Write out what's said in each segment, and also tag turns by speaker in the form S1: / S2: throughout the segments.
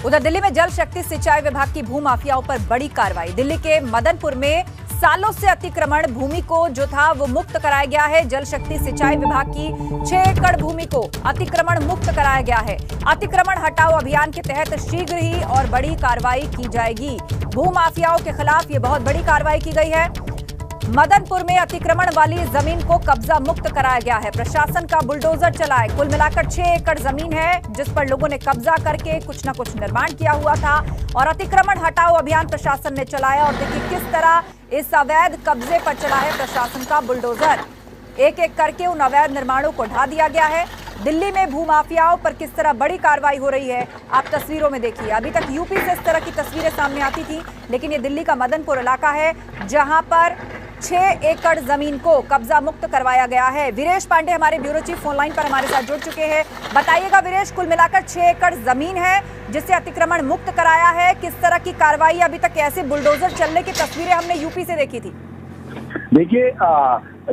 S1: उधर दिल्ली में जल शक्ति सिंचाई विभाग की भू माफियाओं पर बड़ी कार्रवाई। दिल्ली के मदनपुर में सालों से अतिक्रमण भूमि को जो था वो मुक्त कराया गया है। जल शक्ति सिंचाई विभाग की 6 एकड़ भूमि को अतिक्रमण मुक्त कराया गया है। अतिक्रमण हटाओ अभियान के तहत शीघ्र ही और बड़ी कार्रवाई की जाएगी। भू माफियाओं के खिलाफ ये बहुत बड़ी कार्रवाई की गई है। मदनपुर में अतिक्रमण वाली जमीन को कब्जा मुक्त कराया गया है। प्रशासन का बुलडोजर चला है। कुल मिलाकर 6 एकड़ जमीन है जिस पर लोगों ने कब्जा करके कुछ न कुछ निर्माण किया हुआ था और अतिक्रमण हटाओ अभियान प्रशासन ने चलाया। और देखिए किस तरह इस अवैध कब्जे पर चला है प्रशासन का बुलडोजर। एक एक करके उन अवैध निर्माणों को ढा दिया गया है। दिल्ली में भूमाफियाओं पर किस तरह बड़ी कार्रवाई हो रही है आप तस्वीरों में देखिए। अभी तक यूपी से इस तरह की तस्वीरें सामने आती थी, लेकिन ये दिल्ली का मदनपुर इलाका है जहां पर 6 एकड़ जमीन को कब्जा मुक्त करवाया गया है। वीरेश पांडे हमारे ब्यूरो चीफ फोन लाइन पर हमारे साथ जुड़ चुके हैं। बताइएगा वीरेश, कुल मिलाकर 6 एकड़ जमीन है जिसे अतिक्रमण मुक्त कराया है। किस तरह की कार्रवाई अभी तक, ऐसे बुलडोजर चलने की तस्वीरें हमने यूपी से देखी थी।
S2: देखिए,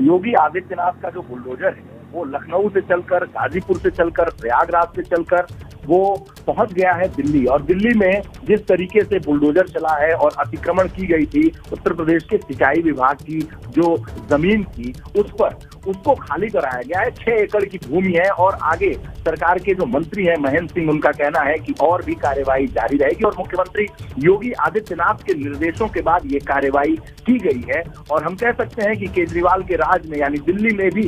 S2: योगी आदित्यनाथ का जो बुलडोजर है वो लखनऊ से चलकर, गाजीपुर से चलकर, प्रयागराज से चलकर वो पहुंच गया है दिल्ली। और दिल्ली में जिस तरीके से बुलडोजर चला है और अतिक्रमण की गई थी उत्तर प्रदेश के सिंचाई विभाग की जो जमीन थी उस पर उसको खाली कराया गया है। 6 एकड़ की भूमि है और आगे सरकार के जो मंत्री हैं महेंद्र सिंह, उनका कहना है कि और भी कार्यवाही जारी रहेगी। और मुख्यमंत्री योगी आदित्यनाथ के निर्देशों के बाद ये कार्यवाही की गई है। और हम कह सकते हैं कि केजरीवाल के राज में यानी दिल्ली में भी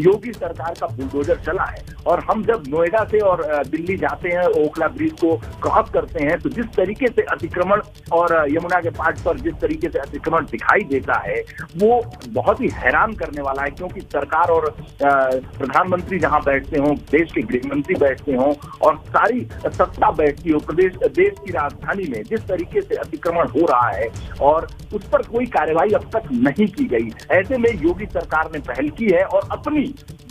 S2: योगी सरकार का बुलडोजर चला है। और हम जब नोएडा से और दिल्ली जाते हैं, ओखला ब्रिज को क्रॉस करते हैं, तो जिस तरीके से अतिक्रमण और यमुना के पाट पर जिस तरीके से अतिक्रमण दिखाई देता है वो बहुत ही हैरान करने वाला है। क्योंकि सरकार और प्रधानमंत्री जहां बैठते हों, देश के गृह मंत्री बैठते हों और सारी सत्ता बैठती हो देश की राजधानी में, जिस तरीके से अतिक्रमण हो रहा है और उस पर कोई कार्रवाई अब तक नहीं की गई। ऐसे में योगी सरकार ने पहल की है और अपनी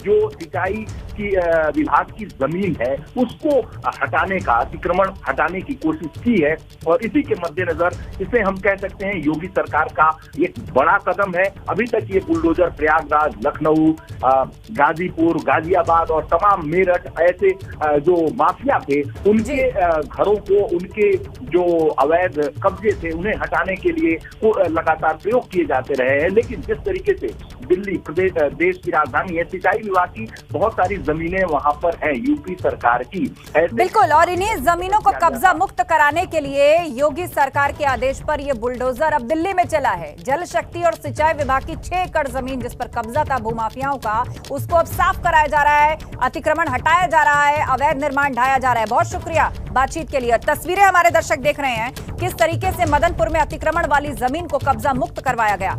S2: जो सिंचाई की विभाग की जमीन है उसको हटाने का, अतिक्रमण हटाने की कोशिश की है। और इसी के मद्देनजर इसे हम कह सकते हैं योगी सरकार का एक बड़ा कदम है। अभी तक ये बुलडोजर प्रयागराज, लखनऊ, गाजीपुर, गाजियाबाद और तमाम मेरठ ऐसे जो माफिया थे उनके घरों को, उनके जो अवैध कब्जे थे उन्हें हटाने के लिए लगातार प्रयोग किए जाते रहे हैं। लेकिन जिस तरीके से दिल्ली प्रदेश देश की राजधानी है, सिंचाई विभाग की बहुत सारी जमीनें वहां पर है यूपी सरकार की।
S1: बिल्कुल, और इन्हीं जमीनों को कब्जा मुक्त कराने के लिए योगी सरकार के आदेश पर ये बुलडोजर अब दिल्ली में चला है। जल शक्ति और सिंचाई विभाग की 6 एकड़ जमीन जिस पर कब्जा था भूमाफियाओं का, उसको अब साफ कराया जा रहा है, अतिक्रमण हटाया जा रहा है, अवैध निर्माण ढाया जा रहा है। बहुत शुक्रिया बातचीत के लिए। तस्वीरें हमारे दर्शक देख रहे हैं किस तरीके से मदनपुर में अतिक्रमण वाली जमीन को कब्जा मुक्त करवाया गया।